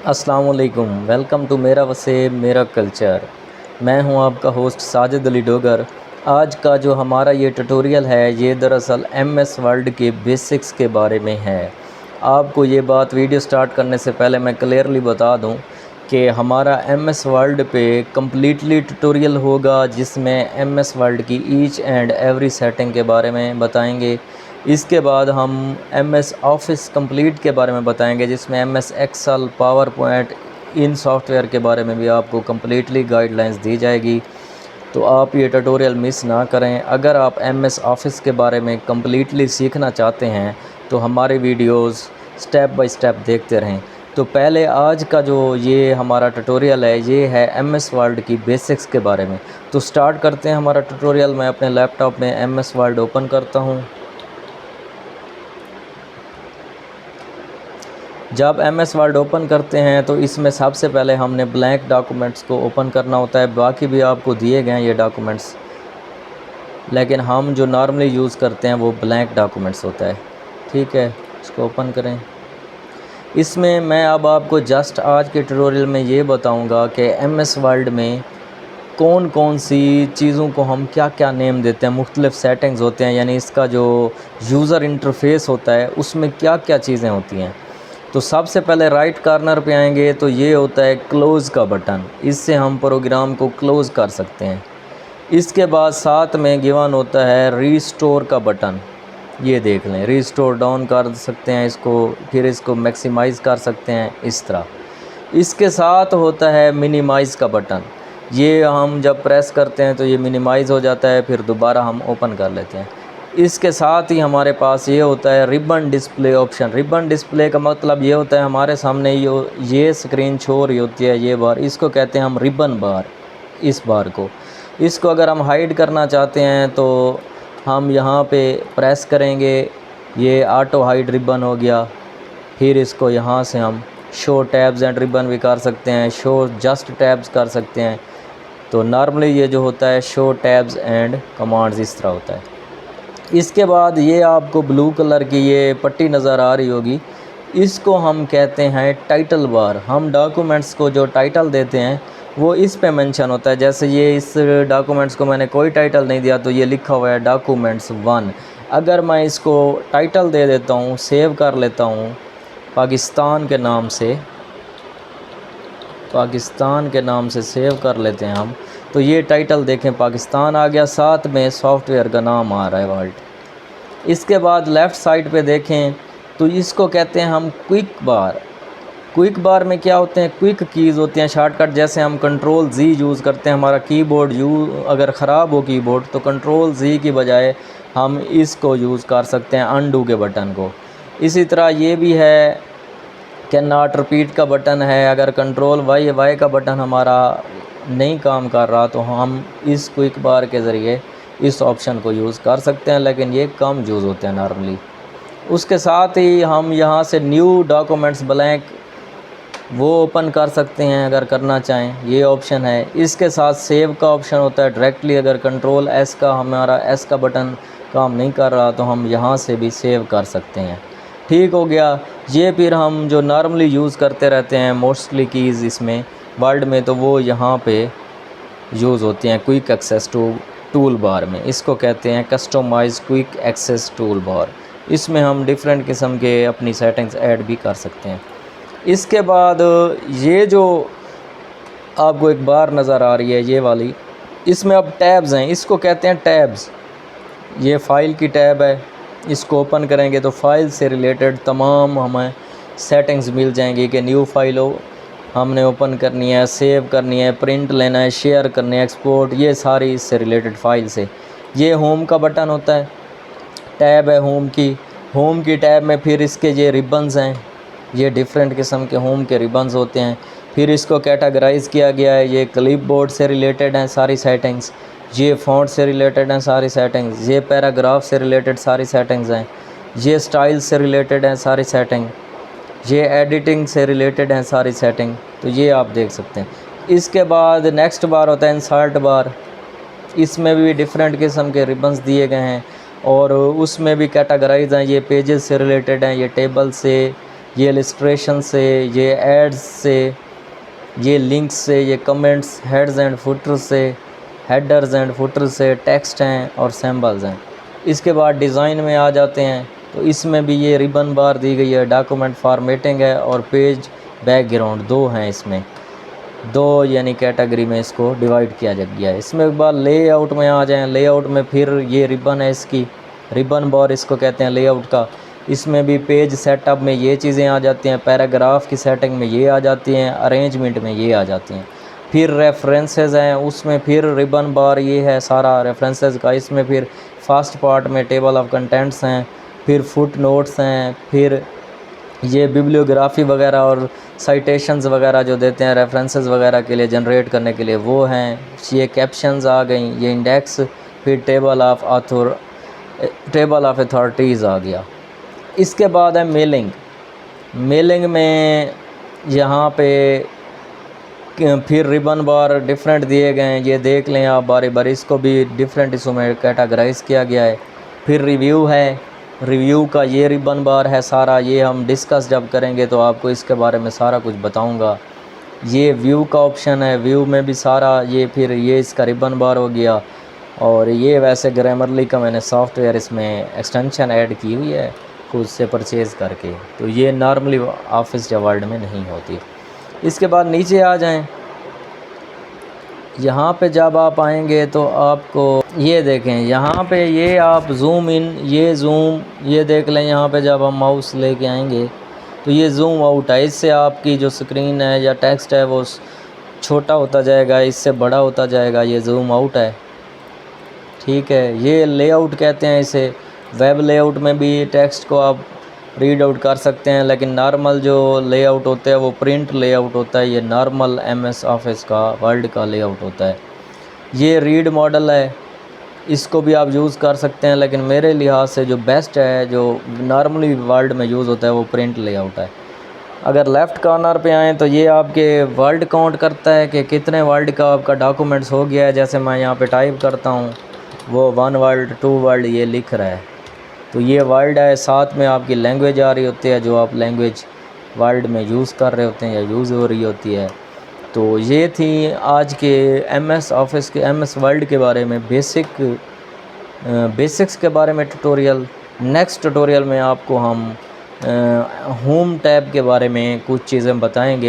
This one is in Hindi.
अस्सलाम वालेकुम, वेलकम टू मेरा वसेब मेरा कल्चर। मैं हूं आपका होस्ट साजिद अली डोगर। आज का जो हमारा ये ट्यूटोरियल है ये दरअसल MS वर्ड के बेसिक्स के बारे में है। आपको ये बात वीडियो स्टार्ट करने से पहले मैं क्लियरली बता दूं कि हमारा MS वर्ड पे कम्प्लीटली ट्यूटोरियल होगा जिसमें MS वर्ड की ईच एंड एवरी सेटिंग के बारे में बताएंगे। इसके बाद हम MS ऑफिस कंप्लीट के बारे में बताएंगे जिसमें MS एक्सेल, पावर पॉइंट, इन सॉफ्टवेयर के बारे में भी आपको कम्प्लीटली गाइडलाइंस दी जाएगी। तो आप ये ट्यूटोरियल मिस ना करें। अगर आप MS ऑफिस के बारे में कम्प्लीटली सीखना चाहते हैं तो हमारे वीडियोस स्टेप बाय स्टेप देखते रहें। तो पहले आज का जो ये हमारा ट्यूटोरियल है ये है MS वर्ड की बेसिक्स के बारे में। तो स्टार्ट करते हैं हमारा ट्यूटोरियल। मैं अपने लैपटॉप में MS वर्ड ओपन करता हूँ। जब MS वर्ड ओपन करते हैं तो इसमें सबसे पहले हमने ब्लैंक डॉक्यूमेंट्स को ओपन करना होता है। बाकी भी आपको दिए गए हैं ये डॉक्यूमेंट्स, लेकिन हम जो नॉर्मली यूज़ करते हैं वो ब्लैंक डॉक्यूमेंट्स होता है। ठीक है, इसको ओपन करें। इसमें मैं अब आपको जस्ट आज के ट्यूटोरियल में ये बताऊंगा कि MS वर्ड में कौन कौन सी चीज़ों को हम क्या क्या नेम देते हैं, मुख्तलिफ सेटिंग्स होते हैं, यानी इसका जो यूज़र इंटरफेस होता है उसमें क्या क्या चीज़ें होती हैं। तो सबसे पहले राइट कॉर्नर पे आएंगे तो ये होता है क्लोज़ का बटन। इससे हम प्रोग्राम को क्लोज़ कर सकते हैं। इसके बाद साथ में गिवन होता है रीस्टोर का बटन। ये देख लें, रीस्टोर डाउन कर सकते हैं इसको, फिर इसको मैक्सिमाइज़ कर सकते हैं इस तरह। इसके साथ होता है मिनिमाइज़ का बटन। ये हम जब प्रेस करते हैं तो ये मिनिमाइज़ हो जाता है, फिर दोबारा हम ओपन कर लेते हैं। इसके साथ ही हमारे पास ये होता है ribbon display option. Ribbon display का मतलब ये होता है हमारे सामने ये स्क्रीन शो रही होती है, ये बार, इसको कहते हैं हम रिबन बार। इस बार को, इसको अगर हम हाइड करना चाहते हैं तो हम यहाँ पे प्रेस करेंगे, ये ऑटो हाइड रिबन हो गया। फिर इसको यहाँ से हम शो टैब्स एंड रिबन भी कर सकते हैं, शो जस्ट टैब्स कर सकते हैं। तो नॉर्मली ये जो होता है शो टैब्स एंड कमांड्स इस तरह होता है। इसके बाद ये आपको ब्लू कलर की ये पट्टी नज़र आ रही होगी, इसको हम कहते हैं टाइटल बार। हम डॉक्यूमेंट्स को जो टाइटल देते हैं वो इस पे मेंशन होता है। जैसे ये इस डॉक्यूमेंट्स को मैंने कोई टाइटल नहीं दिया तो ये लिखा हुआ है डॉक्यूमेंट्स 1। अगर मैं इसको टाइटल दे देता हूँ, सेव कर लेता हूँ पाकिस्तान के नाम से, पाकिस्तान के नाम से सेव कर लेते हैं हम, तो ये टाइटल देखें पाकिस्तान आ गया, साथ में सॉफ्टवेयर का नाम आ रहा है वर्ल्ड। इसके बाद लेफ़्ट साइड पे देखें तो इसको कहते हैं हम क्विक बार। क्विक बार में क्या होते हैं, क्विक कीज़ होती हैं, शॉर्टकट। जैसे हम Ctrl+Z यूज़ करते हैं, हमारा कीबोर्ड अगर ख़राब हो कीबोर्ड तो Ctrl+Z की बजाय हम इसको यूज़ कर सकते हैं, अनडू के बटन को। इसी तरह ये भी है कैन नॉट रिपीट का बटन है। अगर Ctrl+Y का बटन हमारा नहीं काम कर रहा तो हम इस क्विक बार के ज़रिए इस ऑप्शन को यूज़ कर सकते हैं, लेकिन ये कम यूज़ होते हैं नॉर्मली। उसके साथ ही हम यहाँ से न्यू डॉक्यूमेंट्स ब्लैंक वो ओपन कर सकते हैं अगर करना चाहें, ये ऑप्शन है। इसके साथ सेव का ऑप्शन होता है डायरेक्टली। अगर Ctrl+S का हमारा S का बटन काम नहीं कर रहा तो हम यहाँ से भी सेव कर सकते हैं। ठीक हो गया। ये फिर हम जो नॉर्मली यूज़ करते रहते हैं मोस्टली कीज़ इसमें वर्ड में, तो वो यहाँ पे यूज़ होती हैं क्विक एक्सेस टूल बार में। इसको कहते हैं customize quick access tool bar. इसमें हम डिफरेंट किस्म के अपनी सेटिंग्स ऐड भी कर सकते हैं। इसके बाद ये जो आपको एक बार नज़र आ रही है ये वाली, इसमें अब टैब्स हैं, इसको कहते हैं टैब्स। ये फ़ाइल की टैब है, इसको ओपन करेंगे तो फाइल से रिलेटेड तमाम हमें सेटिंग्स मिल जाएंगी कि न्यू फाइल हो हमने ओपन करनी है, सेव करनी है, प्रिंट लेना है, शेयर करनी है, एक्सपोर्ट, ये सारी इससे रिलेटेड फ़ाइल से। ये होम का बटन होता है, टैब है होम की टैब में फिर इसके ये रिबन्स हैं, ये डिफरेंट किस्म के होम के रिबन्स होते हैं। फिर इसको कैटेगराइज़ किया गया है, ये क्लिपबोर्ड से रिलेटेड हैं सारी सेटिंग्स, ये फ़ॉन्ट से रिलेटेड हैं सारी सेटिंग्स, ये पैराग्राफ से रिलेटेड सारी सेटिंग्स हैं, ये स्टाइल से रिलेटेड हैं सारी सेटिंग, ये एडिटिंग से रिलेटेड हैं सारी सेटिंग। तो ये आप देख सकते हैं। इसके बाद नेक्स्ट बार होता है इंसर्ट बार। इसमें भी डिफरेंट किस्म के रिबन्स दिए गए हैं और उसमें भी कैटेगराइज हैं, ये पेजेस से रिलेटेड हैं, ये टेबल से, ये इलस्ट्रेशन से, ये एड्स से, ये लिंक्स से, ये कमेंट्स, हेड्स एंड फुटर से, हेडर्स एंड फुटर से, टेक्स्ट हैं और सिंबल्स हैं। इसके बाद डिज़ाइन में आ जाते हैं तो इसमें भी ये रिबन बार दी गई है, डॉक्यूमेंट फॉर्मेटिंग है और पेज बैकग्राउंड, दो हैं इसमें, दो यानी कैटेगरी में इसको डिवाइड किया गया है। इसमें एक बार लेआउट में आ जाएं, लेआउट में फिर ये रिबन है, इसकी रिबन बार इसको कहते हैं लेआउट का। इसमें भी पेज सेटअप में ये चीज़ें आ जाती हैं, पैराग्राफ की सेटिंग में ये आ जाती हैं, अरेंजमेंट में ये आ जाती हैं। फिर रेफरेंसेस हैं, उसमें फिर रिबन बार ये है सारा रेफरेंसेस का। इसमें फिर फर्स्ट पार्ट में टेबल ऑफ कंटेंट्स हैं, फिर फुट नोट्स हैं, फिर ये बिब्लियोग्राफी वगैरह और साइटेशंस वगैरह जो देते हैं रेफरेंसेस वगैरह के लिए जनरेट करने के लिए वो हैं। ये कैप्शंस आ गई, ये इंडेक्स, फिर टेबल ऑफ अथॉरिटीज़ आ गया। इसके बाद है मेलिंग। मेलिंग में यहाँ पे फिर रिबन बार डिफरेंट दिए गए हैं, ये देख लें आप बारी बारी, इसको भी डिफरेंट इसमें कैटेगराइज किया गया है। फिर रिव्यू है, रिव्यू का ये रिबन बार है सारा, ये हम डिस्कस जब करेंगे तो आपको इसके बारे में सारा कुछ बताऊंगा। ये व्यू का ऑप्शन है, व्यू में भी सारा ये, फिर ये इसका रिबन बार हो गया। और ये वैसे ग्रामरली का मैंने सॉफ्टवेयर इसमें एक्सटेंशन ऐड की हुई है खुद से परचेज़ करके, तो ये नॉर्मली ऑफिस या वर्ड में नहीं होती। इसके बाद नीचे आ जाएं, यहाँ पे जब आप आएंगे तो आपको ये देखें, यहाँ पे ये आप जूम इन, ये जूम, ये देख लें। यहाँ पे जब हम माउस लेके आएंगे तो ये जूम आउट है, इससे आपकी जो स्क्रीन है या टेक्स्ट है वो छोटा होता जाएगा, इससे बड़ा होता जाएगा, ये जूम आउट है, ठीक है। ये लेआउट कहते हैं इसे। वेब लेआउट में भी टेक्स्ट को आप रीड आउट कर सकते हैं, लेकिन नॉर्मल जो लेआउट होता है वो प्रिंट लेआउट होता है। ये नॉर्मल MS ऑफिस का वर्ड का लेआउट होता है। ये रीड मॉडल है, इसको भी आप यूज़ कर सकते हैं, लेकिन मेरे लिहाज से जो बेस्ट है, जो नॉर्मली वर्ड में यूज़ होता है, वो प्रिंट लेआउट है। अगर लेफ़्ट कॉर्नर पे आएँ तो ये आपके वर्ड काउंट करता है कि कितने वर्ड का आपका डॉक्यूमेंट्स हो गया है। जैसे मैं यहाँ पे टाइप करता हूँ, वो 1 वर्ड 2 वर्ड ये लिख रहा है, तो ये वर्ड है। साथ में आपकी लैंग्वेज आ रही होती है, जो आप लैंग्वेज वर्ड में यूज़ कर रहे होते हैं या यूज़ हो रही होती है। तो ये थी आज के MS ऑफिस के, MS वर्ड के बारे में बेसिक्स के बारे में ट्यूटोरियल। नेक्स्ट ट्यूटोरियल में आपको हम होम टैब के बारे में कुछ चीज़ें बताएंगे।